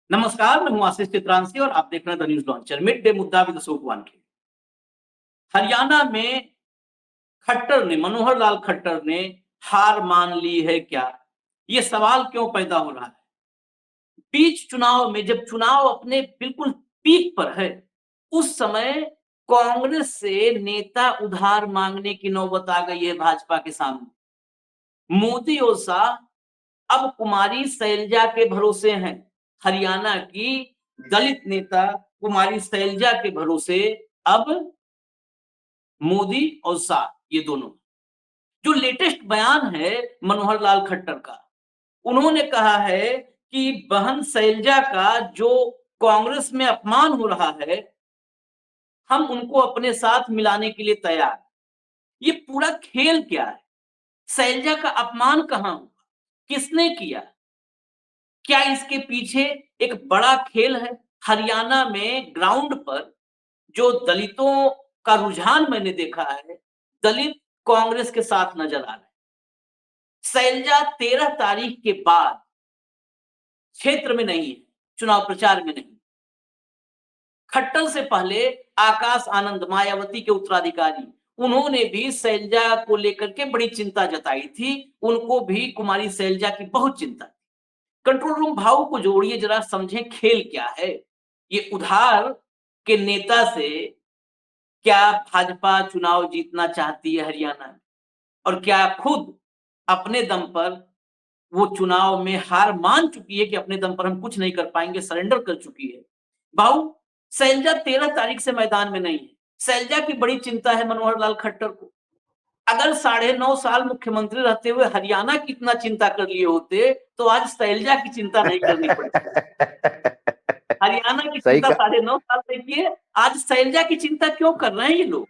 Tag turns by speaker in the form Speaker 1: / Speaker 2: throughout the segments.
Speaker 1: नमस्कार, मैं हूं आशीष चित्रांशी और आप देख रहे हैं the news launcher. Mid day मुद्दा विद अशोक वानखेड़े। हरियाणा में मनोहर लाल खट्टर ने हार मान ली है क्या? ये सवाल क्यों पैदा हो रहा है? बीच चुनाव में जब चुनाव अपने बिल्कुल पीक पर है, उस समय कांग्रेस से नेता उधार मांगने की नौबत आ गई है भाजपा के सामने। मोदी और शाह अब कुमारी शैलजा के भरोसे हैं। हरियाणा की दलित नेता कुमारी शैलजा के भरोसे अब मोदी और शाह, ये दोनों। जो लेटेस्ट बयान है मनोहर लाल खट्टर का, उन्होंने कहा है कि बहन शैलजा का जो कांग्रेस में अपमान हो रहा है, हम उनको अपने साथ मिलाने के लिए तैयार। ये पूरा खेल क्या है? शैलजा का अपमान कहां हुआ? किसने किया? क्या इसके पीछे एक बड़ा खेल है? हरियाणा में ग्राउंड पर जो दलितों का रुझान मैंने देखा है, दलित कांग्रेस के साथ नजर आ रहे हैं। शैलजा 13 तारीख के बाद क्षेत्र में नहीं है, चुनाव प्रचार में नहीं। खट्टर से पहले आकाश आनंद, मायावती के उत्तराधिकारी, उन्होंने भी शैलजा को लेकर के बड़ी चिंता जताई थी। उनको भी कुमारी शैलजा की बहुत चिंता थी। कंट्रोल रूम भाव को जोड़िए, जरा समझें खेल क्या है। ये उधार के नेता से क्या भाजपा चुनाव जीतना चाहती है हरियाणा में? और क्या खुद अपने दम पर वो चुनाव में हार मान चुकी है कि अपने दम पर हम कुछ नहीं कर पाएंगे, सरेंडर कर चुकी है? भाऊ, शैलजा 13 तारीख से मैदान में नहीं है। शैलजा की बड़ी चिंता है मनोहर लाल खट्टर को। अगर 9.5 साल मुख्यमंत्री रहते हुए हरियाणा की इतना चिंता कर लिए होते, तो आज शैलजा की चिंता नहीं करनी पड़ती। हरियाणा की
Speaker 2: सही
Speaker 1: चिंता
Speaker 2: का
Speaker 1: 9.5 साल से किए, आज शैलजा की चिंता क्यों कर रहे हैं ये लोग?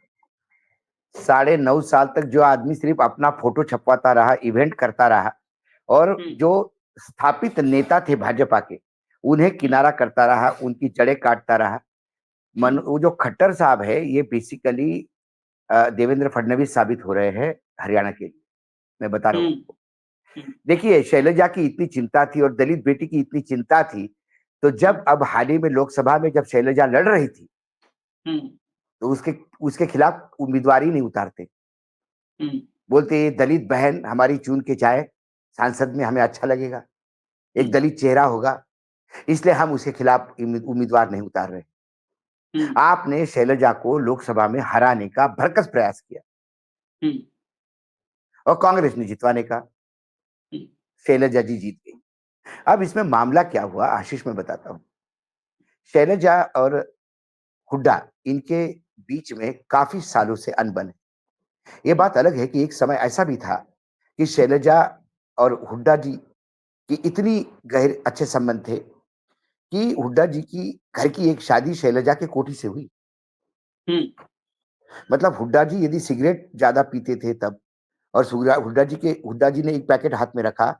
Speaker 2: 9.5 साल तक जो आदमी सिर्फ अपना फोटो छपवाता रहा, इवेंट करता रहा और
Speaker 1: हम्म,
Speaker 2: जो स्थापित नेता थे भाजपा के, उन्हें
Speaker 1: हम्म,
Speaker 2: किनारा करता रहा, उनकी जड़ें काटता रहा। मन
Speaker 1: हम्म,
Speaker 2: वो जो खट्टर साहब है, ये बेसिकली देवेंद्र फडणवीस साबित हो रहे हैं हरियाणा के लिए। मैं बता रहा हूँ
Speaker 1: हम्म,
Speaker 2: आपको।
Speaker 1: हम्म,
Speaker 2: देखिए, शैलजा की इतनी चिंता थी और दलित बेटी की इतनी चिंता थी, तो
Speaker 1: हम्म,
Speaker 2: जब अब हाल ही में लोकसभा में जब शैलजा लड़ रही थी,
Speaker 1: हम्म,
Speaker 2: तो उसके उसके खिलाफ उम्मीदवार ही नहीं उतारते।
Speaker 1: हम्म,
Speaker 2: बोलते ये दलित बहन हमारी चुन के जाए, सांसद में हमें अच्छा लगेगा, एक
Speaker 1: हम्म,
Speaker 2: दलित चेहरा होगा, इसलिए हम उसके खिलाफ उम्मीदवार नहीं उतार रहे।
Speaker 1: हम्म,
Speaker 2: आपने शैलजा को लोकसभा में हराने का भरकस प्रयास किया
Speaker 1: हम्म,
Speaker 2: और कांग्रेस ने जितवाने का,
Speaker 1: हम्म,
Speaker 2: शैलजा जी जीत गई। अब इसमें मामला क्या हुआ आशीष, मैं बताता हूँ। शैलजा और हुड्डा, इनके बीच में काफी सालों से अनबन है। ये बात अलग है कि एक समय ऐसा भी था कि शैलजा और हुड्डा जी की इतनी गहरे अच्छे संबंध थे कि हुड्डा जी की घर की एक शादी शैलजा के कोठी से हुई।
Speaker 1: हम्म,
Speaker 2: मतलब हुड्डा जी यदि सिगरेट ज्यादा पीते थे तब, और हुड्डा जी ने एक पैकेट हाथ में रखा,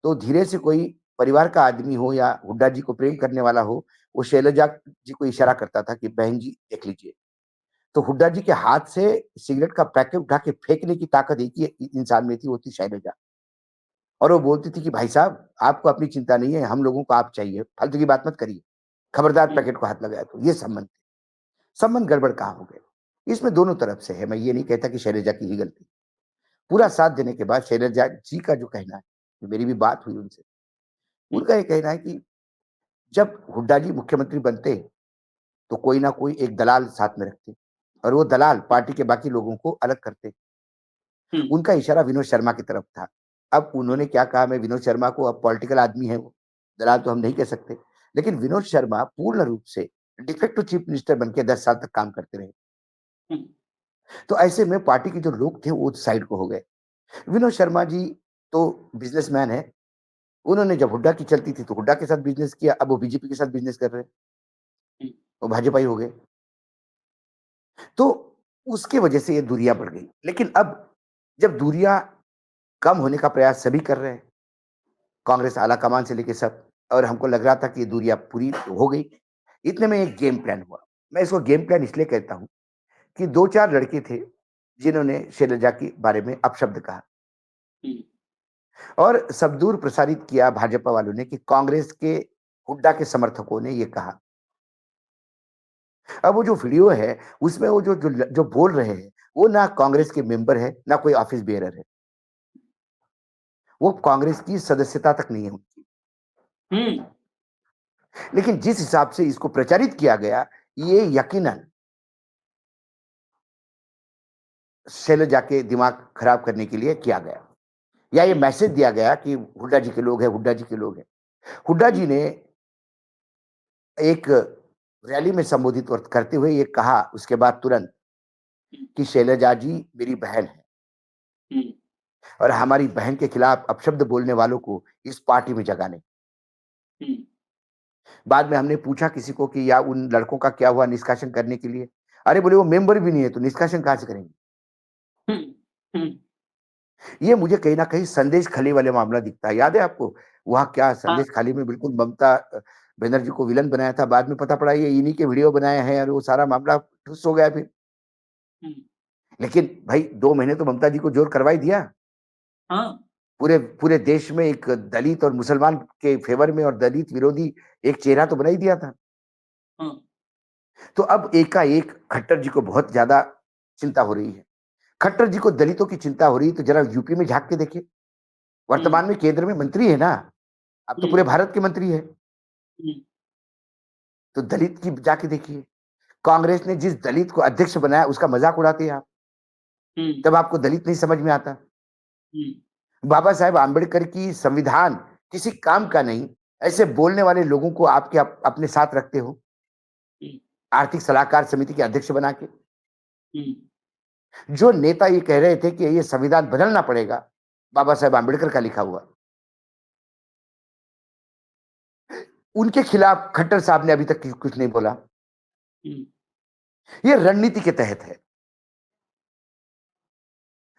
Speaker 2: तो धीरे से कोई परिवार का आदमी हो या हुड्डा जी को प्रेम करने वाला हो, वो शैलजा जी को इशारा करता था कि बहन जी देख लीजिए। तो हुड्डा जी के हाथ से सिगरेट का पैकेट उठा के फेंकने की ताकत एक ही इंसान में थी, वो थी शैलजा। और वो बोलती थी कि भाई साहब, आपको अपनी चिंता नहीं है, हम लोगों को आप चाहिए, फालतू की बात मत करिए, खबरदार
Speaker 1: हम्म,
Speaker 2: पैकेट को हाथ लगाया तो। ये संबंध गड़बड़ कहाँ हो गए? इसमें दोनों तरफ से है, मैं ये नहीं कहता कि शैलजा की ही गलती। पूरा साथ देने के बाद शैलजा जी का जो कहना है, मेरी भी बात हुई उनसे,
Speaker 1: हम्म,
Speaker 2: उनका ये कहना है कि जब हुड्डा जी मुख्यमंत्री बनते, तो कोई ना कोई एक दलाल साथ में रखते और वो दलाल पार्टी के बाकी लोगों को अलग करते।
Speaker 1: हम्म,
Speaker 2: उनका इशारा विनोद शर्मा की तरफ था। अब उन्होंने क्या कहा, मैं विनोद शर्मा को, अब पॉलिटिकल आदमी है वो, दलाल तो हम नहीं कह सकते, लेकिन विनोद शर्मा पूर्ण रूप से डिफेक्टिव चीफ मिनिस्टर बन के 10 साल तक काम करते रहे।
Speaker 1: हम्म,
Speaker 2: तो ऐसे में पार्टी के जो लोग थे वो साइड को हो गए। विनोद शर्मा जी तो बिजनेसमैन है, उन्होंने जब हुड्डा की चलती थी तो हुड्डा के साथ बिजनेस किया, अब वो बीजेपी के साथ बिजनेस कर रहे हैं,
Speaker 1: हम्म,
Speaker 2: वो भाजपाई हो गए। तो उसकी वजह से ये दूरियां बढ़ गई। लेकिन अब जब दूरियां कम होने का प्रयास सभी कर रहे हैं, कांग्रेस आला कमान से लेके सब, और हमको लग रहा था कि ये दूरियां पूरी हो गई, इतने में एक गेम प्लान हुआ। मैं इसको गेम प्लान इसलिए कहता हूं कि दो चार लड़के थे जिन्होंने शैलजा के बारे में अपशब्द कहा
Speaker 1: हम्म,
Speaker 2: और सबदूर प्रसारित किया भाजपा वालों ने कि कांग्रेस के हुड्डा के समर्थकों ने ये कहा। अब वो जो वीडियो है, उसमें वो जो बोल रहे हैं, वो ना कांग्रेस के मेंबर है, ना कोई ऑफिस बेयरर है। वो कांग्रेस की सदस्यता तक नहीं है उनकी।
Speaker 1: हम्म।
Speaker 2: लेकिन जिस हिसाब से इसको प्रचारित किया गया, ये यकीनन शैलजा के दिमाग खराब करने के लिए किया गया, या ये मैसेज दिया गया कि हुड्डा जी के लोग हैं, हुड्डा जी के लोग हैं। हुड्डा जी ने एक रैली में संबोधित करते हुए ये कहा उसके बाद तुरंत कि शैलजा जी मेरी बहन है
Speaker 1: हम्म।
Speaker 2: और हमारी बहन के खिलाफ अपशब्द बोलने वालों को इस पार्टी में जगह नहीं।
Speaker 1: हम्म।
Speaker 2: बाद में हमने पूछा किसी को कि या उन लड़कों का क्या हुआ निष्कासन करने के लिए? अरे बोले वो मेंबर भी नहीं है तो निष्कासन कहाँ से करेंगे?
Speaker 1: हम्म। हम्म।
Speaker 2: ये मुझे कहीं न कहीं संदेश खाली वाले मामला दिखता है। याद है आपको? वहाँ क्या
Speaker 1: हाँ।
Speaker 2: संदेश खाली में बिल्कुल ममता बनर्जी को विलेन बनाया था, बाद में पता पड़ा ये इन्हीं के वीडियो बनाए हैं और वो सारा मामला ठुस हो गया फिर।
Speaker 1: हम्म।
Speaker 2: लेकिन भाई 2 महीने तो ममता जी को जोर करवा ही दिया।
Speaker 1: हाँ।
Speaker 2: पूरे पूरे देश में एक दलित और मुसलमान के फेवर में और दलित विरोधी एक चेहरा तो बना ही दिया था।
Speaker 1: हाँ।
Speaker 2: तो अब एकाएक खट्टर जी को बहुत ज़्यादा चिंता हो रही है। खट्टर जी को दलितों की चिंता हो रही है तो ज़रा यूपी में झाँक के देखिए।
Speaker 1: हम्म।
Speaker 2: वर्तमान में केंद्र में मंत्री है ना, अब तो पूरे
Speaker 1: हम्म।
Speaker 2: भारत के मंत्री है।
Speaker 1: हम्म।
Speaker 2: तो दलित की जाके देखिए। कांग्रेस ने जिस दलित को अध्यक्ष बनाया उसका मज़ाक उड़ाते हैं आप।
Speaker 1: हम्म।
Speaker 2: तब आपको दलित नहीं समझ में आता।
Speaker 1: हम्म।
Speaker 2: बाबा साहेब आंबेडकर की संविधान किसी काम का नहीं, ऐसे बोलने वाले लोगों को आपके अपने साथ रखते हो,
Speaker 1: हम्म।
Speaker 2: आर्थिक सलाहकार समिति के अध्यक्ष बना के।
Speaker 1: हम्म।
Speaker 2: जो नेता ये कह रहे थे कि ये संविधान बदलना पड़ेगा, बाबा साहेब आंबेडकर का लिखा हुआ, उनके खिलाफ खट्टर साहब ने अभी तक कुछ नहीं बोला।
Speaker 1: हम्म।
Speaker 2: ये रणनीति के तहत है।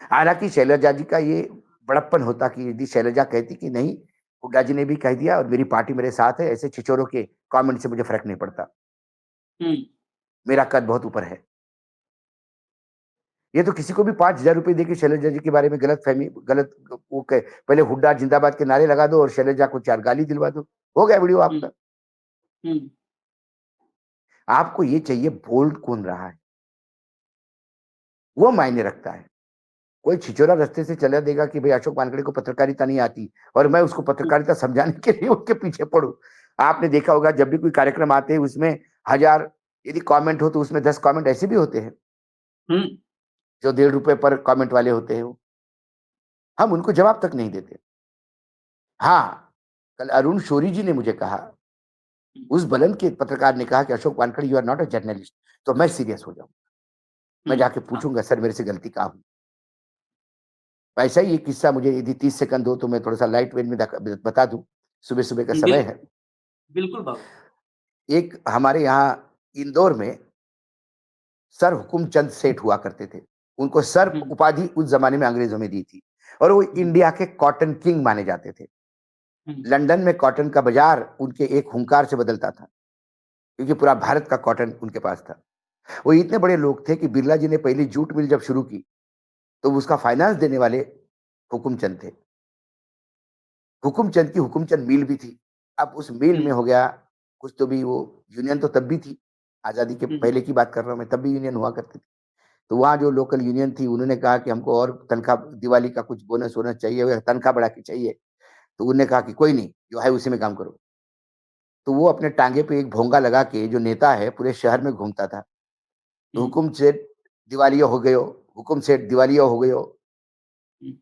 Speaker 2: हालांकि शैलजा जी का ये बड़प्पन होता कि यदि शैलजा कहती कि नहीं, हुड्डा जी ने भी कह दिया और मेरी पार्टी मेरे साथ है, ऐसे छिछोरों के कमेंट से मुझे फर्क नहीं पड़ता,
Speaker 1: हम्म।
Speaker 2: मेरा कद बहुत ऊपर है। ये तो किसी को भी 5,000 रुपए देके शैलजा जी के बारे में गलत वो पहले हुड्डा जिंदाबाद के नारे लगा दो और शैलजा को 4 गाली दिलवा दो, हो गया वीडियो
Speaker 1: हम्म।
Speaker 2: आपका।
Speaker 1: हम्म।
Speaker 2: आपको ये चाहिए बोल्ड कौन रहा है, वो मायने रखता है। कोई छिछोरा रास्ते से चला देगा कि भाई अशोक वानखेड़े को पत्रकारिता नहीं आती और मैं उसको पत्रकारिता समझाने के लिए उनके पीछे पड़ूं। आपने देखा होगा जब भी कोई कार्यक्रम आते हैं उसमें 1000 यदि कमेंट हो तो उसमें 10 कमेंट ऐसे भी होते हैं
Speaker 1: हम्म।
Speaker 2: जो 1.5 रुपए पर कमेंट वाले होते हैं। हम उनको जवाब तक नहीं देते। हाँ, कल अरुण शोरी जी ने मुझे कहा, उस बुलंद के पत्रकार ने कहा कि Ashok Wankhede you are not a journalist, तो मैं सीरियस हो जाऊं। मैं जाके
Speaker 1: हाँ।
Speaker 2: पूछूंगा सर मेरे से गलती कहाँ हुई। ऐसा ही एक किस्सा मुझे यदि 30 सेकंड हो तो मैं थोड़ा सा लाइट वेट में बता दूं। सुबह सुबह का समय
Speaker 1: बिल्कुल।
Speaker 2: है।
Speaker 1: बिल्कुल बाबू।
Speaker 2: एक हमारे यहाँ इंदौर में सर हुकुमचंद सेठ हुआ करते थे। उनको सर
Speaker 1: हम्म।
Speaker 2: उपाधि उस जमाने में अंग्रेजों में दी थी और वो
Speaker 1: हम्म।
Speaker 2: इंडिया के कॉटन किंग माने जाते थे।
Speaker 1: हम्म।
Speaker 2: लंदन में कॉटन का बाजार उनके एक हुंकार से बदलता था क्योंकि पूरा भारत का कॉटन उनके पास था। वो इतने बड़े लोग थे कि बिरला जी ने पहली जूट मिल जब शुरू की तो उसका फाइनेंस देने वाले हुकुमचंद थे। हुकुमचंद की हुकुमचंद मिल भी थी। अब उस मिल में
Speaker 1: हम्म।
Speaker 2: हो गया कुछ तो भी वो यूनियन तो तब भी थी। आज़ादी के
Speaker 1: हम्म।
Speaker 2: पहले की बात कर रहा हूँ मैं, तब भी यूनियन हुआ करती थी। तो वहाँ जो लोकल यूनियन थी उन्होंने कहा कि हमको और तनख्वाह दिवाली का कुछ बोनस वोनस चाहिए या तनख्वाह बढ़ा के चाहिए। तो उन्होंने कहा कि कोई नहीं, जो है उसी में काम करो। तो वो अपने टाँगे पे एक भोंगा लगा के जो नेता है पूरे शहर में घूमता था। तो
Speaker 1: हम्म।
Speaker 2: हुकुम सेठ दिवालिया हो गयो, हुकुम सेठ दिवालिया हो गयो।
Speaker 1: हम्म।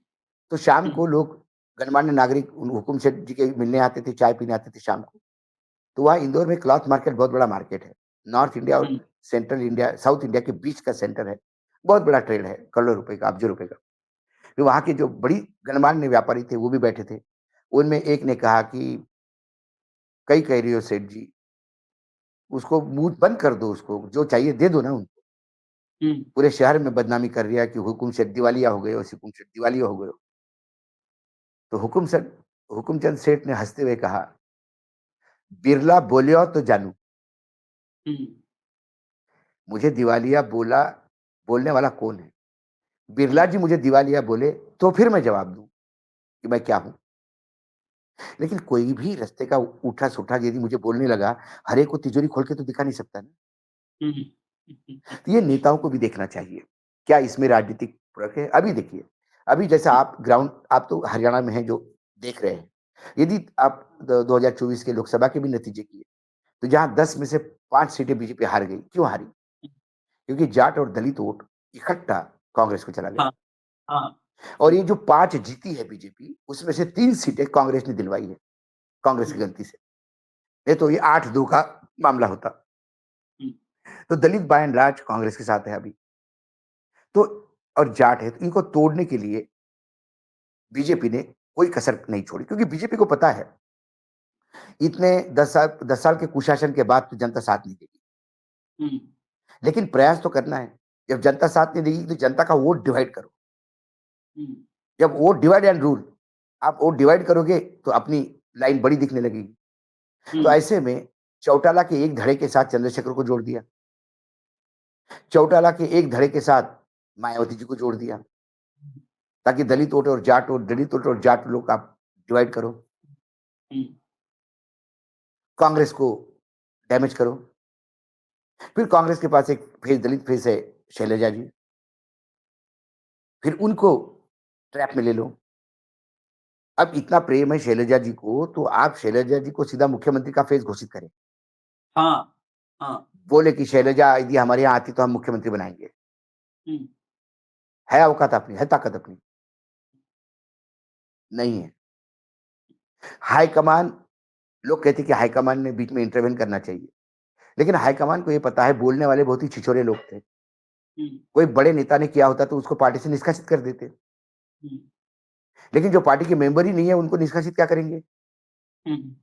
Speaker 2: तो शाम
Speaker 1: हम्म।
Speaker 2: को लोग गणमान्य नागरिक उन हुकुम सेठ जी के मिलने आते थे, चाय पीने आते थे शाम को। तो वहाँ इंदौर में क्लॉथ मार्केट बहुत बड़ा मार्केट है। नॉर्थ इंडिया और
Speaker 1: हम्म।
Speaker 2: सेंट्रल इंडिया, साउथ इंडिया के बीच का सेंटर है। बहुत बड़ा ट्रेड है, करोड़ों रुपए का, अरबों रुपए का। फिर वहाँ के जो बड़ी गणमान्य व्यापारी थे, वो भी बैठे थे। उनमें एक ने कहा कि, "कही कह रही हो सेठ जी, उसको मुँह बंद कर दो उसको, जो चाहिए दे दो ना उनको।
Speaker 1: हम्म।
Speaker 2: पूरे शहर में बदनामी कर रही है कि हुकुम सेठ दिवालिया हो गए हो, हुकुम सेठ दिवालिया हो गए हो।" तो हुकुमचंद सेठ ने हँसते हुए कहा, "बिरला बोलियो तो जानू,
Speaker 1: हम्म।
Speaker 2: मुझे दिवालिया बोलने वाला कौन है? बिरला जी मुझे दिवालिया बोले, तो फिर मैं जवाब दूँ कि मैं क्या हूँ?" लेकिन कोई भी रास्ते का उठा-सुठा यदि मुझे बोलने लगा, हर एक को तिजोरी खोल के तो दिखा नहीं सकता ना।
Speaker 1: हुँ, हुँ।
Speaker 2: तो ये नेताओं को भी देखना चाहिए। क्या इसमें राजनीतिक फ़र्क है? अभी देखिए, अभी जैसा आप तो हरियाणा में हैं जो देख रहे हैं। यदि आप द 2024 के लोकसभा के भी नतीजे किए, तो जहाँ 10 में से 5 सीटें बीजेपी हार गई। क्यों हारी? क्योंकि जाट और दलित वोट इकट्ठा कांग्रेस को चला गया।
Speaker 1: हाँ, हाँ।
Speaker 2: और ये जो 5 जीती है बीजेपी, उसमें से 3 सीटें कांग्रेस ने दिलवाई है, कांग्रेस की
Speaker 1: हुँ,
Speaker 2: गलती से। नहीं तो ये 8-2 का मामला होता।
Speaker 1: हुँ,
Speaker 2: तो दलित बाय एंड लार्ज कांग्रेस के साथ है अभी। तो और जाट है, तो इनको तोड़ने के लिए बीजेपी ने कोई कसर नहीं छोड़ी क्योंकि बीजेपी को पता है, इतने 10 साल के कुशासन के बाद तो जनता साथ नहीं देगी।
Speaker 1: हुँ,
Speaker 2: लेकिन प्रयास तो करना है। जब जनता साथ नहीं देगी, तो जनता का वोट डिवाइड करो।
Speaker 1: हुँ,
Speaker 2: जब वोट डिवाइड एंड रूल, आप वोट डिवाइड करोगे, तो अपनी लाइन बड़ी दिखने लगेगी।
Speaker 1: हुँ,
Speaker 2: तो ऐसे में चौटाला के एक धड़े के साथ चंद्रशेखर को जोड़ दिया। चौटाला के एक धड़े के साथ मायावती जी को जोड़ दिया, ताकि दलित वोट और जाट लोग आप डिवाइड करो,
Speaker 1: हुँ,
Speaker 2: कांग्रेस को डैमेज करो। फिर कांग्रेस के पास एक फेस दलित फेस है, शैलजा जी, फिर उनको ट्रैप में ले लो। अब इतना प्रेम है शैलजा जी को, तो आप शैलजा जी को सीधा मुख्यमंत्री का फेस घोषित करें।
Speaker 1: हाँ, हाँ,
Speaker 2: बोले कि शैलजा यदि हमारे यहाँ आती तो हम मुख्यमंत्री बनाएँगे।
Speaker 1: हुँ,
Speaker 2: है औकात अपनी, है ताकत अपनी? नहीं है। हाईकमान, लोग कहते हैं कि हाईकमान ने बीच में इंटरवेन करना चाहिए। लेकिन हाईकमान को ये पता है, बोलने वाले बहुत ही छिछोरे लोग थे।
Speaker 1: हुँ,
Speaker 2: कोई बड़े नेता ने किया होता तो उसको पार्टी से निष्कासित कर देते।
Speaker 1: हुँ,
Speaker 2: लेकिन जो पार्टी के मेंबर ही नहीं है, उनको निष्कासित क्या करेंगे?
Speaker 1: हुँ।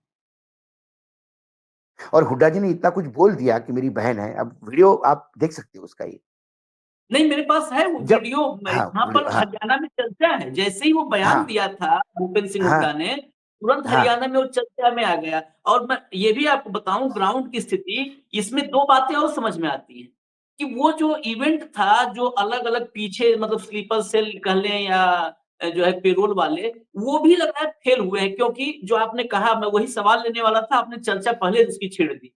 Speaker 2: और हुड्डा जी ने इतना कुछ बोल दिया कि मेरी बहन है। अब वीडियो आप देख सकते हो उसका ये।
Speaker 1: नहीं, मेरे पास है वो
Speaker 2: जब
Speaker 1: वीडियो।
Speaker 2: हाँ,
Speaker 1: यहाँ
Speaker 2: वीडियो
Speaker 1: पर
Speaker 2: हाँ,
Speaker 1: हरियाणा में चर्चा है। जैसे ही वो बयान
Speaker 2: हाँ,
Speaker 1: दिया था भूपेंद्र सिंह
Speaker 2: हाँ,
Speaker 1: हुड्डा ने, तुरंत
Speaker 2: हाँ,
Speaker 1: हरियाणा में वो चर्चा में आ गया। और मैं ये भी आपको बताऊँ ग्राउंड की स्थिति, इसमें 2 बातें और समझ में आती हैं, कि वो जो इवेंट था, जो अलग-अलग पीछे मतलब स्लीपर सेल कह लें या जो है पेरोल वाले, वो भी लग रहा है फेल हुए हैं, क्योंकि जो आपने कहा मैं वही सवाल लेने वाला था, आपने चर्चा पहले उसकी छेड़ दी।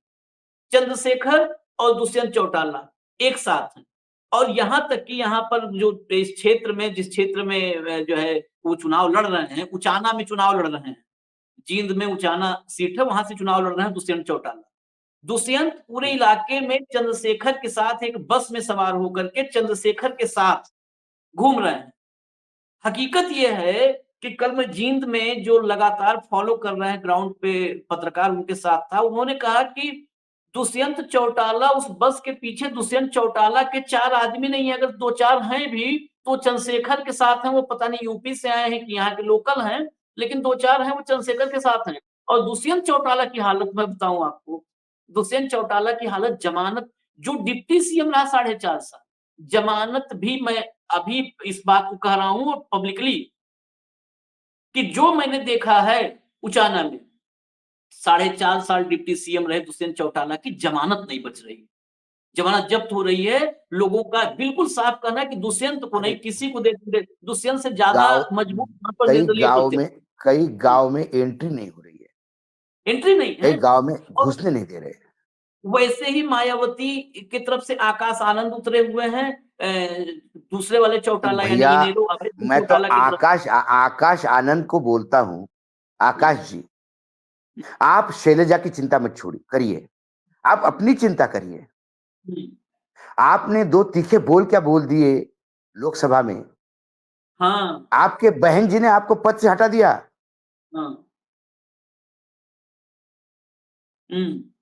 Speaker 1: चंद्रशेखर और दुष्यंत चौटाला एक साथ हैं। और यहाँ तक कि यहाँ पर जो इस क्षेत्र में जिस क्षेत्र में जो है वो चुनाव लड़ रहे हैं, उचाना में चुनाव लड़ रहे हैं। जींद में उचाना सीट है, वहाँ से चुनाव लड़ रहे हैं दुष्यंत चौटाला। दुष्यंत पूरे इलाके में चंद्रशेखर के साथ एक बस में सवार होकर के चंद्रशेखर के साथ घूम रहे हैं। हकीकत ये है कि कल मैं जींद में जो लगातार फॉलो कर रहे हैं ग्राउंड पे पत्रकार उनके साथ था, उन्होंने कहा कि दुष्यंत चौटाला उस बस के पीछे दुष्यंत चौटाला के 4 आदमी नहीं है, अगर 2-4 हैं भी तो चंद्रशेखर के साथ हैं, वो पता नहीं यूपी से आए हैं कि यहाँ के लोकल हैं, लेकिन 2-4 हैं वो चंद्रशेखर के साथ हैं। और दुष्यंत चौटाला की हालत मैं बताऊँ आपको, दुष्यंत चौटाला की हालत जमानत, जो डिप्टी सीएम रहा 4.5 साल, जमानत भी मैं अभी इस बात को कह रहा हूँ पब्लिकली कि जो मैंने देखा है उचाना में, 4.5 साल डिप्टी सीएम रहे दुष्यंत चौटाला की जमानत नहीं बच रही। जमानत जब्त हो रही है, लोगों का बिल्कुल साफ कहना है कि दुष्यंत को नहीं
Speaker 2: अरे
Speaker 1: किसी को दे दुष्यंत से ज़्यादा
Speaker 2: गाँव
Speaker 1: मजबूत वहाँ पर
Speaker 2: कई
Speaker 1: निर्दलीय
Speaker 2: गाँव में
Speaker 1: प्रत्याशी।
Speaker 2: कई
Speaker 1: हुँ,
Speaker 2: गाँव में एंट्री नहीं हो रही है।
Speaker 1: एंट्री नहीं
Speaker 2: कई
Speaker 1: है।
Speaker 2: गाँव में
Speaker 1: और
Speaker 2: घुसने नहीं दे रहे।
Speaker 1: वैसे ही मायावती की तरफ से आकाश आनंद उतरे हुए हैं दूसरे वाले
Speaker 2: तो
Speaker 1: चौटाला यानी
Speaker 2: भैया,
Speaker 1: इनेलो अभय सिंह
Speaker 2: मैं तो
Speaker 1: चौटाला की तरफ
Speaker 2: आकाश आनंद को बोलता हूँ,
Speaker 1: से। हुँ,
Speaker 2: आकाश जी, आप शैलजा की चिंता मत छोड़ी करिए। आप अपनी चिंता करिए।
Speaker 1: हुँ,
Speaker 2: आपने 2 तीखे बोल क्या बोल दिए लोकसभा में।
Speaker 1: हाँ,
Speaker 2: आपके बहन जी ने आपको पद से हटा दिया।
Speaker 1: हाँ, हुँ,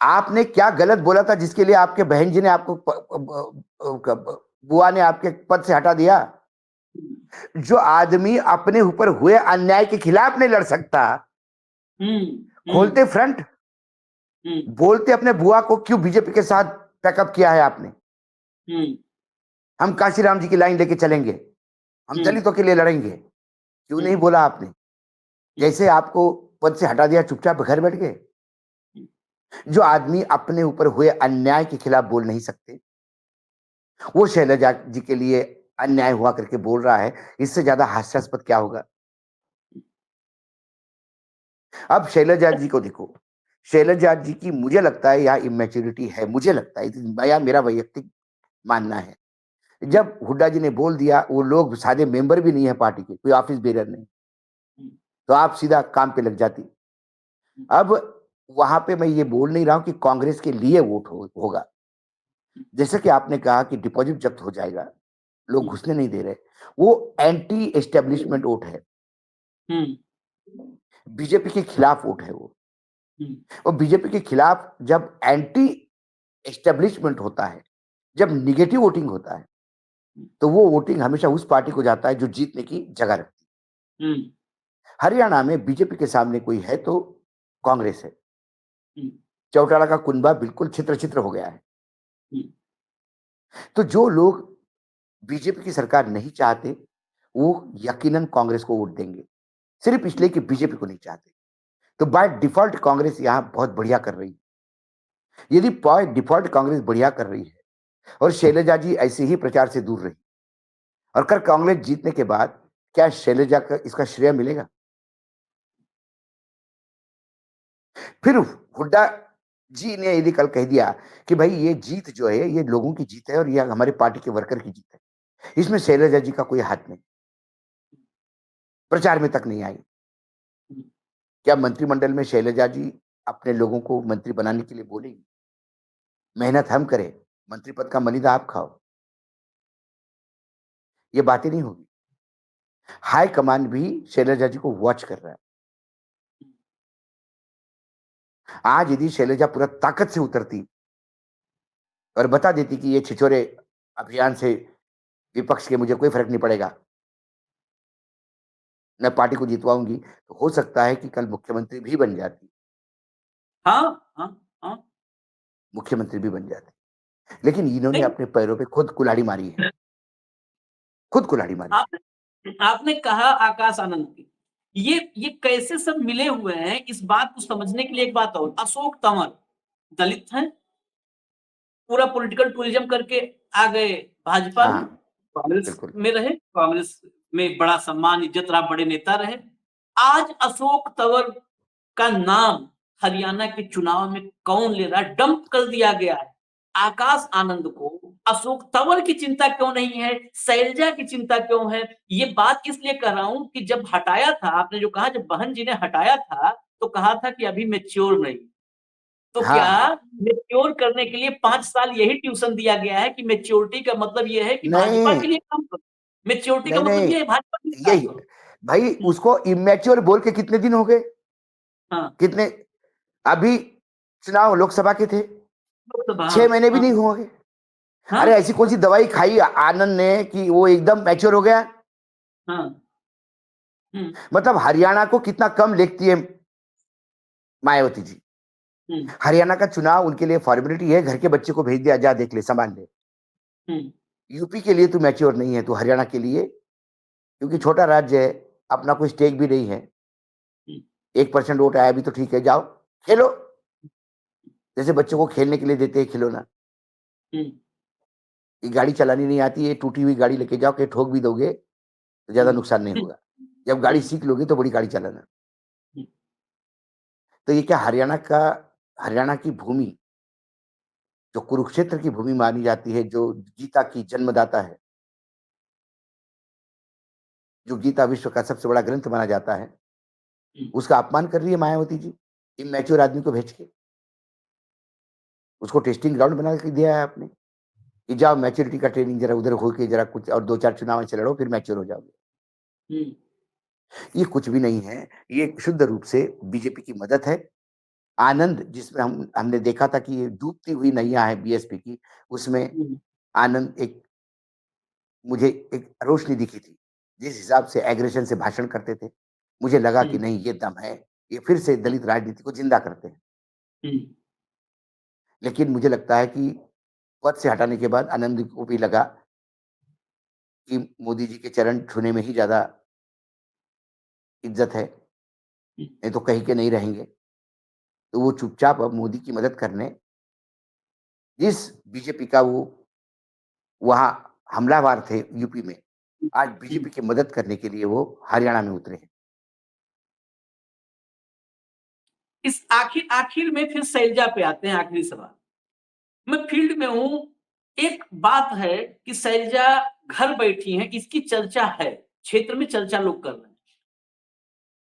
Speaker 2: आपने क्या गलत बोला था जिसके लिए आपके बहन जी ने आपको बुआ ने आपके पद से हटा दिया?
Speaker 1: हुँ,
Speaker 2: जो आदमी अपने ऊपर हुए अन्याय के खिलाफ नहीं लड़ सकता,
Speaker 1: हुँ,
Speaker 2: खोलते
Speaker 1: हुँ,
Speaker 2: फ्रंट,
Speaker 1: हुँ,
Speaker 2: बोलते अपने बुआ को क्यों बीजेपी के साथ पैकअप किया है आपने?
Speaker 1: हुँ,
Speaker 2: हम काशीराम जी की लाइन लेके चलेंगे, हम
Speaker 1: हुँ,
Speaker 2: दलितों के लिए लड़ेंगे। क्यों
Speaker 1: हुँ,
Speaker 2: नहीं बोला आपने?
Speaker 1: हुँ,
Speaker 2: जैसे आपको पद से हटा दिया, चुपचाप घर बैठ गए।
Speaker 1: हुँ।
Speaker 2: जो आदमी अपने ऊपर हुए अन्याय के खिलाफ बोल नहीं सकते, वो शैलजा जी के लिए अन्याय हुआ करके बोल रहा है। इससे ज्यादा हास्यास्पद क्या होगा? अब शैलजा जी को देखो, शैलजा जी की मुझे लगता है यहाँ इमैच्योरिटी है, मुझे लगता है, या मेरा वैयक्तिक मानना है।
Speaker 1: हुँ,
Speaker 2: जब हुड्डा जी ने बोल दिया, वो लोग सादे मेंबर भी नहीं है पार्टी के, कोई ऑफिस बेरर नहीं,
Speaker 1: हुँ,
Speaker 2: तो आप सीधा काम पे लग जाती।
Speaker 1: हुँ,
Speaker 2: अब वहां पे मैं ये बोल नहीं रहा हूं कि कांग्रेस के लिए वोट होगा।
Speaker 1: हुँ,
Speaker 2: जैसे कि आपने कहा कि डिपॉजिट जब्त हो जाएगा, लोग
Speaker 1: हुँ,
Speaker 2: घुसने नहीं दे रहे, वो एंटी एस्टेब्लिशमेंट वोट है,
Speaker 1: हुँ,
Speaker 2: बीजेपी के खिलाफ वोट है वो।
Speaker 1: हुँ,
Speaker 2: और बीजेपी के खिलाफ जब एंटी एस्टेब्लिशमेंट होता है, जब निगेटिव वोटिंग होता है,
Speaker 1: हुँ,
Speaker 2: तो वो वोटिंग हमेशा उस पार्टी को जाता है जो जीतने की जगह रखती
Speaker 1: हुँ,
Speaker 2: है। हरियाणा में बीजेपी के सामने कोई है तो कांग्रेस है।
Speaker 1: हुँ,
Speaker 2: चौटाला का कुनबा बिल्कुल छित्र-छित्र हो गया है।
Speaker 1: हुँ,
Speaker 2: तो जो लोग बीजेपी की सरकार नहीं चाहते, वो यकीनन कांग्रेस को वोट देंगे, सिर्फ इसलिए कि बीजेपी को नहीं चाहते। तो बाय डिफ़ॉल्ट कांग्रेस यहाँ बहुत बढ़िया कर रही है। यदि बाय डिफ़ॉल्ट कांग्रेस बढ़िया कर रही है और शैलजा जी ऐसे ही प्रचार से दूर रही और कल कांग्रेस जीतने के बाद क्या शैलजा का इसका श्रेय मिलेगा? फिर हुड्डा जी ने यदि कल कह दिया कि भाई ये जीत जो है, ये लोगों की जीत है और ये हमारे पार्टी के वर्कर की जीत है। इसमें शैलजा जी का कोई हाथ नहीं, प्रचार में तक नहीं आई।
Speaker 1: हुँ,
Speaker 2: क्या मंत्रिमंडल में शैलजा जी अपने लोगों को मंत्री बनाने के लिए बोलेंगी? मेहनत हम करें, मंत्री पद का मलिदा आप खाओ, ये बातें नहीं होगी। हाई कमान भी शैलजा जी को वॉच कर रहा है। आज यदि शैलजा पूरा ताकत से उतरती और बता देती कि ये छिछोरे अभियान से विपक्ष के मुझे कोई फ़र्क नहीं पड़ेगा, मैं पार्टी को जितवाऊँगी, तो हो सकता है कि कल मुख्यमंत्री भी बन जाती,
Speaker 1: हाँ, हाँ, हाँ।
Speaker 2: मुख्यमंत्री भी बन जाती। लेकिन इन्होंने
Speaker 1: नहीं,
Speaker 2: अपने पैरों पे खुद कुल्हाड़ी मारी है, खुद कुल्हाड़ी मारी है।
Speaker 1: आपने आपने कहा आकाश आनंद की। ये कैसे सब मिले हुए हैं, इस बात को समझने के लिए एक बात और, अशोक तंवर दलित हैं, पूरा पॉलिटिकल टूरिज्म करके आ गए भाजपा में,
Speaker 2: हाँ,
Speaker 1: कांग्रेस
Speaker 2: बिल्कुल।
Speaker 1: में रहे, कांग्रेस में बड़ा सम्मान, इज़्ज़त रहा, बड़े नेता रहे। आज अशोक तंवर का नाम हरियाणा के चुनाव में कौन ले रहा है? डंप कर दिया गया है। आकाश आनंद को अशोक तंवर की चिंता क्यों नहीं है? शैलजा की चिंता क्यों है? ये बात इसलिए कर रहा हूँ कि जब हटाया था, आपने जो कहा जब बहन जी ने हटाया था, तो कहा था कि अभी मैच्योर नहीं। तो क्या
Speaker 2: हाँ,
Speaker 1: मैच्योर करने के लिए 5 साल यही ट्यूशन दिया गया है कि मैच्योरिटी का मतलब ये है कि भाजपा
Speaker 2: नहीं,
Speaker 1: के लिए काम करो। मैच्योरिटी का
Speaker 2: नहीं,
Speaker 1: मतलब
Speaker 2: नहीं,
Speaker 1: ये है भाजपा के लिए काम
Speaker 2: यही
Speaker 1: करो।
Speaker 2: भाई
Speaker 1: हुँ,
Speaker 2: उसको इमैच्योर बोल के कितने दिन हो गए?
Speaker 1: हाँ,
Speaker 2: कितने अभी चुनाव लोकसभा के थे,
Speaker 1: लोकसभा
Speaker 2: 6
Speaker 1: हाँ,
Speaker 2: महीने भी
Speaker 1: हाँ,
Speaker 2: नहीं हुए।
Speaker 1: हाँ,
Speaker 2: अरे ऐसी कौन-सी दवाई खाई आनंद ने कि वो एकदम मैच्योर हो गया?
Speaker 1: हाँ, हुँ,
Speaker 2: मतलब हरियाणा को कितना कम लेखती है मायावती जी।
Speaker 1: हुँ,
Speaker 2: हरियाणा का चुनाव उनके लिए फॉर्मेलिटी है, घर के बच्चे को भेज दिया, जा देख ले, संभाल ले।
Speaker 1: हुँ,
Speaker 2: यूपी के लिए तू मैच्योर नहीं है, तू हरियाणा के लिए क्योंकि
Speaker 1: हुँ,
Speaker 2: छोटा राज्य है, अपना कोई स्टेक भी नहीं है।
Speaker 1: हुँ,
Speaker 2: 1% वोट आया भी तो ठीक है, जाओ, खेलो। जैसे बच्चों को खेलने के लिए देते हैं खिलौना।
Speaker 1: हुँ,
Speaker 2: ये गाड़ी चलानी नहीं आती है, टूटी हुई गाड़ी लेके जाओ, कहीं ठोक भी दोगे, तो ज़्यादा
Speaker 1: हुँ,
Speaker 2: नुकसान नहीं
Speaker 1: हुँ,
Speaker 2: होगा। जब
Speaker 1: हुँ,
Speaker 2: गाड़ी सीख लोगे तो बड़ी गाड़ी चलाना।
Speaker 1: हुँ,
Speaker 2: तो ये क्या हरियाणा की भूमि, जो कुरुक्षेत्र की भूमि मानी जाती है, जो गीता की जन्मदाता है, जो गीता विश्व का सबसे बड़ा ग्रंथ माना जाता है,
Speaker 1: हुँ,
Speaker 2: उसका अपमान कर रही है मायावती जी, इमैच्योर आदमी को भेज के। उसको टेस्टिंग ग्राउंड बना के दिया है आपने, कि जाओ मैच्योरिटी का ट्रेनिंग ज़रा उधर होके ज़रा कुछ और 2-4 चुनाव ऐसे लड़ो, फिर मैच्योर हो जाओगे।
Speaker 1: हुँ,
Speaker 2: ये कुछ भी नहीं है, ये शुद्ध रूप से बीजेपी की मदद है। आनंद जिसमें हमने देखा था कि ये डूबती हुई नैया है बीएसपी की, उसमें
Speaker 1: हुँ,
Speaker 2: आनंद एक मुझे एक रोशनी दिखी थी। जिस हिसाब से एग्रेशन से भाषण करते थे, मुझे लगा कि
Speaker 1: हुँ,
Speaker 2: नहीं ये दम है, ये फिर से दलित राजनीति को ज़िंदा करते हैं।
Speaker 1: हुँ,
Speaker 2: लेकिन मुझे लगता है कि पद से हटाने के बाद आनंद को भी लगा कि मोदी जी के चरण छूने में ही ज़्यादा इज़्ज़त है,
Speaker 1: हुँ,
Speaker 2: नहीं तो कहीं के नहीं रहेंगे। तो वो चुपचाप अब मोदी की मदद करने जिस बीजेपी का वो वहाँ हमलावर थे यूपी में, आज
Speaker 1: हुँ।
Speaker 2: बीजेपी की मदद करने के लिए वो हरियाणा में उतरे हैं।
Speaker 1: इस आखिर आखिर में फिर शैलजा पे आते हैं, आखिरी सवाल। मैं फील्ड में हूं, एक बात है कि शैलजा घर बैठी हैं, इसकी चर्चा है, क्षेत्र में चर्चा लोग कर रहे हैं।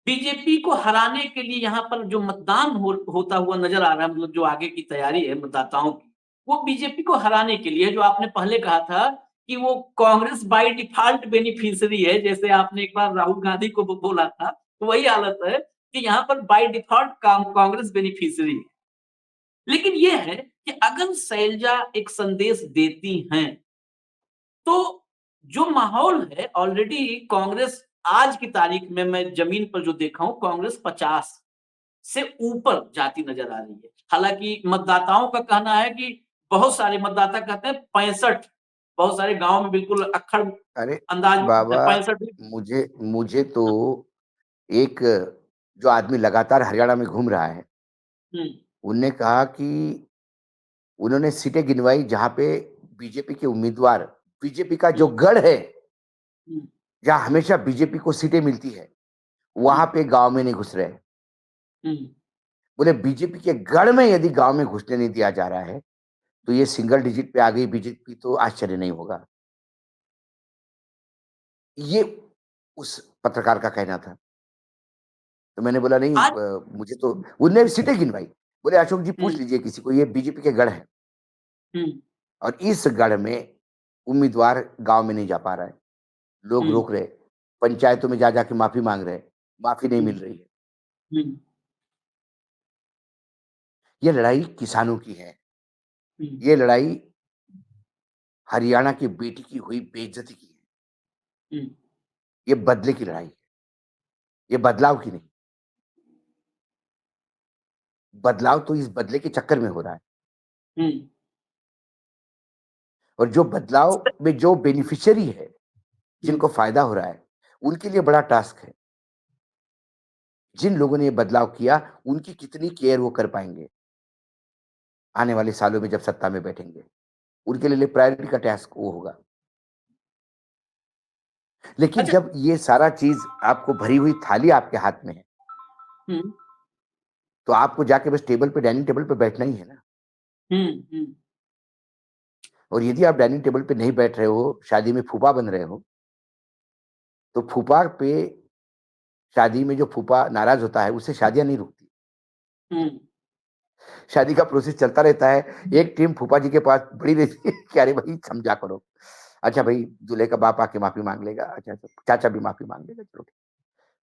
Speaker 1: बीजेपी को हराने के लिए यहाँ पर जो मतदान होता हुआ नजर आ रहा है, मतलब जो आगे की तैयारी है मतदाताओं की, वो बीजेपी को हराने के लिए, जो आपने पहले कहा था कि वो कांग्रेस बाय डिफॉल्ट बेनिफिशियरी है, जैसे आपने एक बार राहुल गांधी को बोला था, तो वही हालत है कि यहाँ पर बाय डिफॉल्ट कांग्रेस बेनिफिशियरी है। लेकिन ये है कि अगर शैलजा एक संदेश देती हैं, तो जो माहौल है ऑलरेडी कांग्रेस आज की तारीख में, मैं जमीन पर जो देखा हूं, कांग्रेस 50 से ऊपर जाती नजर आ रही है। हालांकि मतदाताओं का कहना है कि बहुत सारे मतदाता कहते हैं 65, बहुत सारे गांव में बिल्कुल अक्खड़
Speaker 2: अरे
Speaker 1: अंदाज में
Speaker 2: बाबा,
Speaker 1: 65।
Speaker 2: मुझे मुझे तो एक जो आदमी लगातार हरियाणा में घूम रहा है,
Speaker 1: हम्म
Speaker 2: उनने कहा कि उन्होंने सीटें गिनवाई जहां पे बीजेपी के उम्मीदवार, बीजेपी का जो
Speaker 1: हम्म
Speaker 2: गढ़ है,
Speaker 1: हम्म
Speaker 2: जहां हमेशा बीजेपी को सीटें मिलती है, वहां
Speaker 1: हम्म
Speaker 2: पे गांव में नहीं घुस रहे।
Speaker 1: हम्म
Speaker 2: बोले बीजेपी के गढ़ में यदि गांव में घुसने नहीं दिया जा रहा है, तो ये सिंगल डिजिट पे आ गई बीजेपी, तो आश्चर्य नहीं होगा। ये उस पत्रकार का कहना था। तो मैंने बोला नहीं,
Speaker 1: आज
Speaker 2: मुझे तो उनने सीटें गिनवाई। बोले अशोक जी पूछ
Speaker 1: हम्म
Speaker 2: लीजिए किसी को, ये बीजेपी के गढ़ है
Speaker 1: हम्म
Speaker 2: और इस गढ़ में उम्मीदवार गांव में नहीं जा पा रहा है, लोग
Speaker 1: हम्म
Speaker 2: रोक रहे, पंचायतों में जा जाके माफी मांग रहे, माफी नहीं
Speaker 1: हम्म
Speaker 2: मिल रही है।
Speaker 1: हम्म
Speaker 2: ये लड़ाई किसानों की है,
Speaker 1: हम्म
Speaker 2: ये लड़ाई हरियाणा की बेटी की हुई बेइज्जती की है,
Speaker 1: हम्म
Speaker 2: ये बदले की लड़ाई है, ये बदलाव की नहीं। बदलाव तो इस बदले के चक्कर में हो रहा है,
Speaker 1: हम्म
Speaker 2: और जो बदलाव में जो बेनिफिशियरी है,
Speaker 1: हम्म
Speaker 2: जिनको फायदा हो रहा है, उनके लिए बड़ा टास्क है। जिन लोगों ने ये बदलाव किया, उनकी कितनी केयर वो कर पाएंगे आने वाले सालों में जब सत्ता में बैठेंगे, उनके लिए प्रायोरिटी का टास्क वो होगा। लेकिन
Speaker 1: अच्छा।
Speaker 2: जब ये सारा चीज आपको भरी हुई थाली आपके हाथ में है,
Speaker 1: हम्म
Speaker 2: तो आपको जाके बस टेबल पे, डाइनिंग टेबल पे बैठना ही है ना।
Speaker 1: हम्म।
Speaker 2: और यदि आप डाइनिंग टेबल पे नहीं बैठ रहे हो, शादी में फूफा बन रहे हो, तो फूफा पे, शादी में जो फूफा नाराज होता है, उससे शादियां नहीं रुकती।
Speaker 1: हम्म
Speaker 2: शादी का प्रोसेस चलता रहता है। एक टीम फूफा जी के पास बड़ी रहती है कि अरे भाई समझा करो, अच्छा भाई दूल्हे का बाप आके माफी मांग लेगा, अच्छा अच्छा, चाचा भी माफी मांग लेगा, चलो ठीक।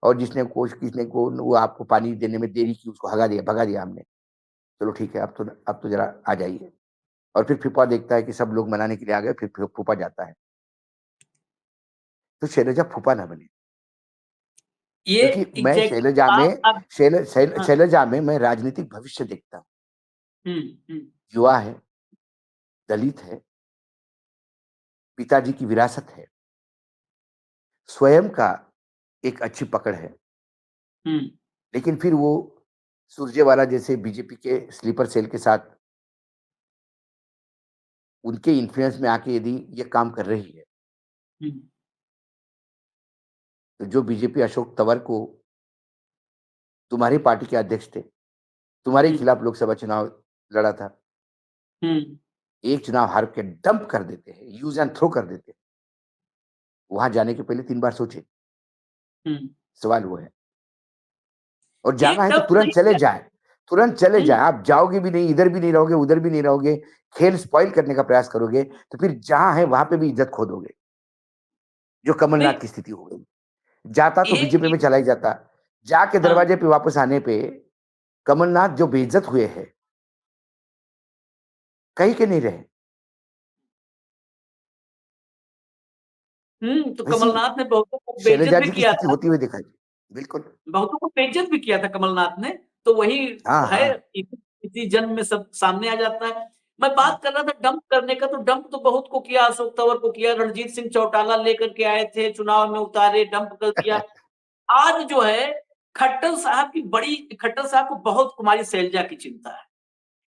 Speaker 2: और किसने को वो आपको पानी देने में देरी की, उसको भगा दिया हमने, चलो ठीक है, अब तो जरा आ जाइए। और फिर फूफा देखता है कि सब लोग मनाने के लिए आ गए, फिर फूफा जाता है। तो शैलजा फूफा ना बने,
Speaker 1: ये
Speaker 2: क्योंकि मैं
Speaker 1: एग्जैक्टली बात अब। हाँ।
Speaker 2: शैलजा में मैं राजनीतिक भविष्य देखता हूँ।
Speaker 1: हम्म।
Speaker 2: युवा है, दलित है, पिताजी की विरासत है, स्वयं का एक अच्छी पकड़ है,
Speaker 1: हम्म
Speaker 2: लेकिन फिर वो सुरजेवाला जैसे बीजेपी के स्लीपर सेल के साथ उनके इन्फ्लुएंस में आके यदि ये काम कर रही है,
Speaker 1: हम्म
Speaker 2: तो जो बीजेपी अशोक तंवर को, तुम्हारी पार्टी के अध्यक्ष थे, तुम्हारे
Speaker 1: हम्म
Speaker 2: खिलाफ लोकसभा चुनाव लड़ा था,
Speaker 1: हम्म
Speaker 2: एक चुनाव हार के डंप कर देते हैं, यूज एंड थ्रो कर देते हैं, वहां जाने के पहले 3 बार सोचे।
Speaker 1: हम्म
Speaker 2: सवाल वो है, और
Speaker 1: एक
Speaker 2: जाना है तो
Speaker 1: डंप
Speaker 2: तुरंत
Speaker 1: नहीं
Speaker 2: चले
Speaker 1: किया।
Speaker 2: जाए, तुरंत चले
Speaker 1: हम्म
Speaker 2: जाए। आप जाओगे भी नहीं, इधर भी नहीं रहोगे, उधर भी नहीं रहोगे, खेल स्पॉइल करने का प्रयास करोगे, तो फिर जहां है वहां पे भी इज्जत खो दोगे, जो
Speaker 1: नहीं।
Speaker 2: कमलनाथ की स्थिति हो गई। जाता तो
Speaker 1: एक
Speaker 2: बीजेपी में चला ही जाता, जाके
Speaker 1: हाँ।
Speaker 2: दरवाजे पे वापस आने पे कमलनाथ जो बेइज्जत हुए हैं, कहीं के नहीं रहे।
Speaker 1: तो
Speaker 2: वैसी
Speaker 1: कमलनाथ ने बहुतों को बेइज्जत
Speaker 2: शैलजा
Speaker 1: भी
Speaker 2: जी की
Speaker 1: किया
Speaker 2: स्थिति
Speaker 1: था।
Speaker 2: होती हुई दिखाई दी। बिल्कुल।
Speaker 1: बहुतों को बेइज्जत भी किया था कमलनाथ ने। तो वही
Speaker 2: हाँ
Speaker 1: है,
Speaker 2: हाँ।
Speaker 1: इसी जन्म में सब सामने आ जाता है। मैं
Speaker 2: हम्म,
Speaker 1: बात कर रहा था डंप करने का, तो डंप तो बहुत को किया, अशोक तंवर को किया, रणजीत सिंह चौटाला लेकर के आए थे, चुनाव में उतारे, डंप कर दिया। आज जो है खट्टर साहब को बहुत कुमारी शैलजा की चिंता है।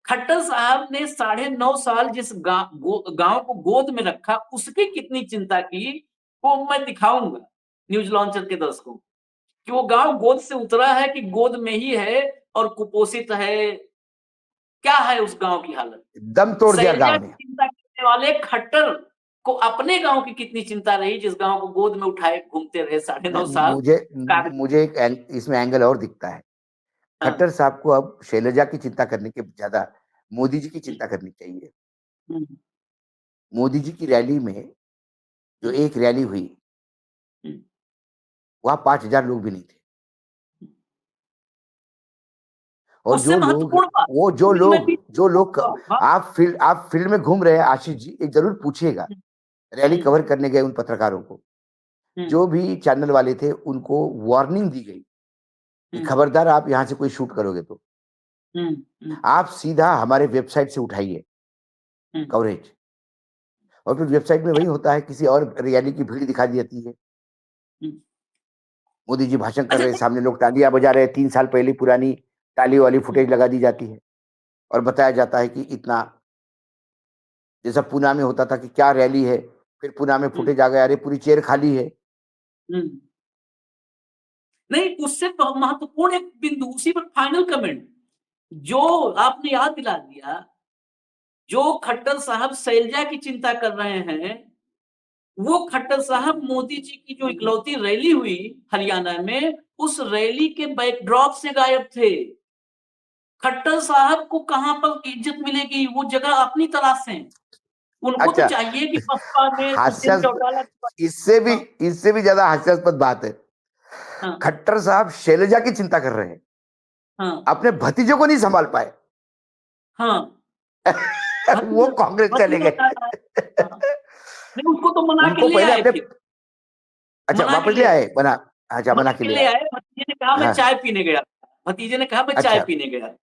Speaker 1: खट्टर साहब ने 9.5 साल जिस गांव को गोद में रखा, उसकी कितनी चिंता की, वो मैं दिखाऊंगा न्यूज लॉन्चर के दर्शकों को, कि वो गांव गोद से उतरा है कि गोद में ही है, और कुपोषित है, क्या है उस गांव की हालत?
Speaker 2: दम तोड़ दिया
Speaker 1: शैलजा
Speaker 2: गांव
Speaker 1: की
Speaker 2: ने।
Speaker 1: चिंता करने वाले खट्टर को अपने गांव की कितनी चिंता रही, जिस गांव को गोद में उठाए घूमते रहे 9.5 साल।
Speaker 2: मुझे
Speaker 1: कागज।
Speaker 2: मुझे इसमें एंगल और दिखता है।
Speaker 1: हाँ।
Speaker 2: खट्टर साहब को अब शैलजा की चिंता करने के ज्यादा मोदी जी की चिंता करनी चाहिए।
Speaker 1: हम्म,
Speaker 2: मोदी जी की रैली में जो
Speaker 1: हम्म,
Speaker 2: एक रैली हुई,
Speaker 1: हम्म,
Speaker 2: वहां 5,000 लोग भी नहीं थे। और
Speaker 1: उससे महत्वपूर्ण बात, क्योंकि मैं भी
Speaker 2: जो लोग
Speaker 1: हाँ,
Speaker 2: आप फील्ड में घूम रहे हैं आशीष जी, एक जरूर पूछिएगा रैली
Speaker 1: हम्म,
Speaker 2: कवर करने गए उन पत्रकारों को,
Speaker 1: हम्म,
Speaker 2: जो भी चैनल वाले थे उनको वार्निंग दी गई कि
Speaker 1: हम्म,
Speaker 2: खबरदार आप यहाँ से कोई शूट करोगे तो
Speaker 1: हम्म, हम्म,
Speaker 2: आप सीधा हमारे वेबसाइट से उठाइए
Speaker 1: हम्म,
Speaker 2: कवरेज। और फिर वेबसाइट में वही होता है, किसी और रैली की भीड़ दिखा दी जाती है।
Speaker 1: हम्म।
Speaker 2: मोदी जी भाषण कर
Speaker 1: अच्छा
Speaker 2: रहे हैं, सामने लोग तालियां बजा रहे हैं, 3 साल पहले पुरानी ताली वाली फुटेज लगा दी जाती है और बताया जाता है कि इतना, जैसा पूना में होता था कि क्या रैली है, फिर पूना में
Speaker 1: हम्म,
Speaker 2: फुटेज आ गया, अरे पूरी चेयर खाली है।
Speaker 1: हम्म। नहीं, उससे महत्वपूर्ण एक बिंदु, उसी पर फाइनल कमेंट जो आपने याद दिला दिया, जो खट्टर साहब शैलजा की चिंता कर रहे हैं, वो खट्टर साहब मोदी जी की जो इकलौती रैली हुई हरियाणा में, उस रैली के बैकड्रॉप से गायब थे। खट्टर साहब को कहां पर इज्जत मिलेगी, वो जगह अपनी तलाश से। उनको तो
Speaker 2: अच्छा,
Speaker 1: चाहिए कि बसपा में दुष्यंत
Speaker 2: हास्यास्पद,
Speaker 1: चौटाला।
Speaker 2: इससे भी
Speaker 1: हाँ,
Speaker 2: इससे भी ज्यादा हास्यास्पद बात है,
Speaker 1: हाँ,
Speaker 2: खट्टर साहब शैलजा की चिंता कर रहे हैं,
Speaker 1: हाँ,
Speaker 2: अपने भतीजे को नहीं संभाल पाए।
Speaker 1: हाँ।
Speaker 2: वो
Speaker 1: भतीजा
Speaker 2: कांग्रेस चले
Speaker 1: भतीजा
Speaker 2: गए।
Speaker 1: का था। हाँ। नहीं, उसको तो मना के
Speaker 2: उनको
Speaker 1: ले
Speaker 2: पहले
Speaker 1: आए
Speaker 2: अपने,
Speaker 1: फिर।
Speaker 2: अच्छा
Speaker 1: मना के
Speaker 2: वापस ले
Speaker 1: ले आए।
Speaker 2: आए बना, अच्छा बना
Speaker 1: मना
Speaker 2: के
Speaker 1: के
Speaker 2: ले
Speaker 1: ले
Speaker 2: आए।
Speaker 1: आए, भतीजे ने कहा मैं
Speaker 2: हाँ,
Speaker 1: चाय पीने गया। भतीजे ने कहा मैं चाय
Speaker 2: अच्छा
Speaker 1: पीने गया।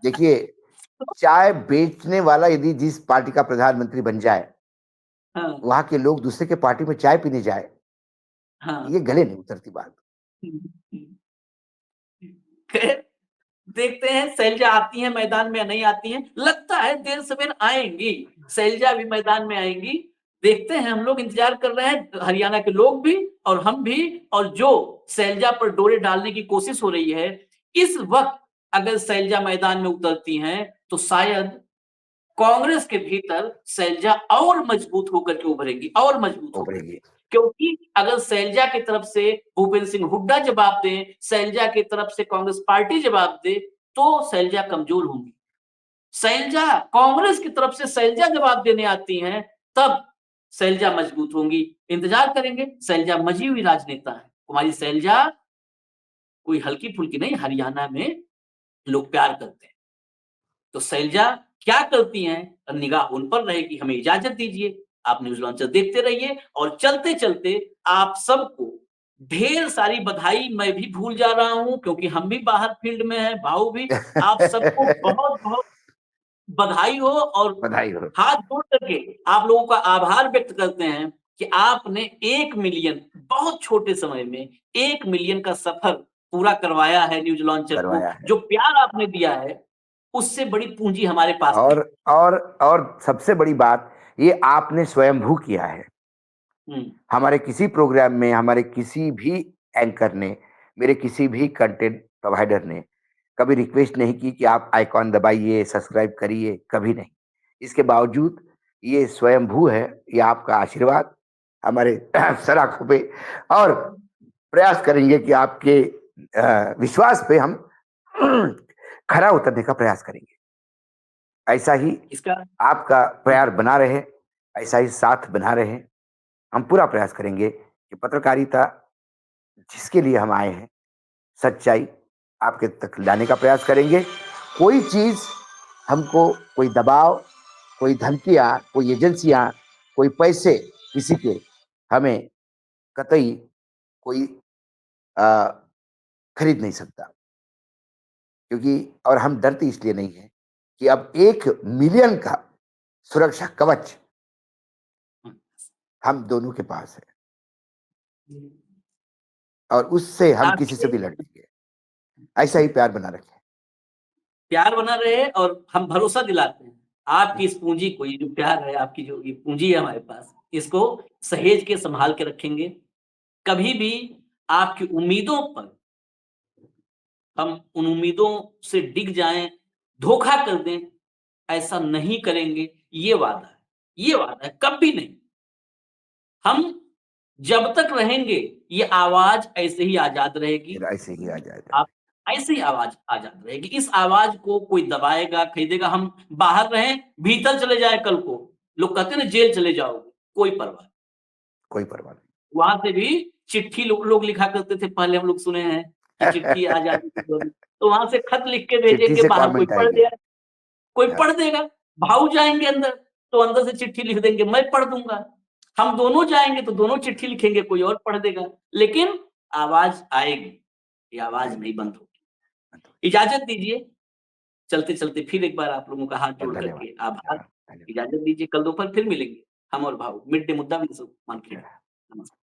Speaker 2: देखिए, चाय बेचने वाला यदि जिस पार्टी का प्रधानमंत्री बन जाए,
Speaker 1: हाँ,
Speaker 2: वहां के लोग दूसरे के पार्टी में चाय पीने जाए,
Speaker 1: हाँ।
Speaker 2: ये गले नहीं उतरती बात।
Speaker 1: खैर, देखते हैं शैलजा आती हैं मैदान में या नहीं आती हैं। लगता है देर सवेर आएंगी, शैलजा भी मैदान में आएंगी। देखते हैं, हम लोग इंतजार कर रहे हैं, हरियाणा के लोग भी और हम भी। और जो शैलजा पर डोरे डालने की कोशिश हो रही है, इस वक्त अगर शैलजा मैदान में उतरती हैं तो शायद कांग्रेस के भीतर शैलजा और मजबूत होकर के उभरेगी, और मजबूत होकर के।
Speaker 2: उभरेगी।
Speaker 1: क्योंकि अगर शैलजा की तरफ से भूपेंद्र सिंह हुड्डा जवाब दें, शैलजा की तरफ से कांग्रेस पार्टी जवाब दे, तो शैलजा कमजोर होंगी। शैलजा कांग्रेस की तरफ से शैलजा जवाब देने आती हैं, तब शैलजा मजबूत होंगी। इंतजार करेंगे। शैलजा मजी हुई राजनेता है, हमारी शैलजा कोई हल्की फुल्की नहीं। हरियाणा में लोग प्यार करते हैं, तो शैलजा क्या करती हैं, निगाह उन पर रहेगी। हमें इजाजत दीजिए, आप न्यूज लॉन्चर देखते रहिए। और चलते चलते आप सबको ढेर सारी बधाई। मैं भी भूल जा रहा हूं क्योंकि हम भी बाहर फील्ड में हैं, भाऊ भी। आप सबको बहुत बहुत बधाई हो। और
Speaker 2: बधाई हो।
Speaker 1: हाथ जोड़ करके आप लोगों का आभार व्यक्त करते हैं कि आपने 1 मिलियन, बहुत छोटे समय में 1 मिलियन का सफर पूरा करवाया है न्यूज लॉन्चर को।
Speaker 2: करवाया है।
Speaker 1: जो प्यार आपने दिया है, उससे बड़ी पूंजी हमारे पास नहीं।
Speaker 2: और और सबसे बड़ी बात, ये आपने स्वयंभू किया है।
Speaker 1: हम्म,
Speaker 2: हमारे किसी प्रोग्राम में, हमारे किसी भी एंकर ने, मेरे किसी भी कंटेंट प्रोवाइडर ने कभी रिक्वेस्ट नहीं की कि आप आइकॉन दबाइए, सब्सक्राइब करिए, कभी नहीं। इसके बावजूद ये स्वयंभू है, ये आपका आशीर्वाद हमारे सराखों पे। और प्रयास करेंगे कि आपके विश्वास पे हम खरा उतरने का प्रयास करेंगे। ऐसा ही
Speaker 1: इसका
Speaker 2: आपका प्यार बना रहे, ऐसा ही साथ बना रहे। हम पूरा प्रयास करेंगे कि पत्रकारिता जिसके लिए हम आए हैं, सच्चाई आपके तक लाने का प्रयास करेंगे। कोई चीज हमको, कोई दबाव, कोई धमकियां, कोई एजेंसियां, कोई पैसे किसी के, हमें कतई कोई आ, खरीद नहीं सकता। क्योंकि और हम डरते इसलिए नहीं है कि अब 1 मिलियन का सुरक्षा कवच हम दोनों के पास है, और उससे हम किसी से भी लड़ लेंगे। ऐसा ही प्यार बना रखें।
Speaker 1: प्यार बना रहे। और हम भरोसा दिलाते हैं आपकी इस पूंजी को, ये जो प्यार है, आपकी जो ये पूंजी है हमारे पास, इसको सहेज के संभाल के रखेंगे। कभी भी आपकी उम्मीदों पर हम उन उम्मीदों से डिग जाएं, धोखा कर दें, ऐसा नहीं करेंगे, ये वादा है, ये वादा है, कभी नहीं। हम जब तक रहेंगे, ये आवाज ऐसे ही आजाद रहेगी।
Speaker 2: फिर ऐसे ही आ जाएगा।
Speaker 1: आप ऐसे ही आवाज आजाद रहेगी। इस आवाज को कोई दबाएगा, खरीदेगा। हम बाहर रहें, भीतर चले जाए कल को, लोग कहते हैं ना जेल चले जाओगे, कोई परवाह नहीं।
Speaker 2: कोई परवाह
Speaker 1: वहां से भी चिट्ठी लोग लिखा करते थे, पहले हम लोग सुने हैं कि चिट्ठी आ जाती थी तो वहां से खत लिख के
Speaker 2: चिट्ठी
Speaker 1: भेजेंगे,
Speaker 2: से
Speaker 1: बाहर कोई
Speaker 2: कमेंट
Speaker 1: पढ़
Speaker 2: आएगी।
Speaker 1: गया, कोई
Speaker 2: हाँ,
Speaker 1: पढ़ देगा, भाऊ जाएंगे अंदर तो अंदर से चिट्ठी लिख देंगे, मैं पढ़ दूंगा। हम दोनों जाएंगे तो दोनों चिट्ठी लिखेंगे, कोई और पढ़ देगा, लेकिन आवाज आएगी, ये आवाज नहीं बंद होगी। इजाजत दीजिए, चलते चलते फिर एक बार आप लोगों का हाथ जोड़
Speaker 2: धन्यवाद।
Speaker 1: करके आभार।
Speaker 2: धन्यवाद।
Speaker 1: इजाजत दीजिए, कल दोपहर फिर मिलेंगे हम और भाऊ मिड डे मुद्दा विद सुमान खेड़ा। नमस्कार।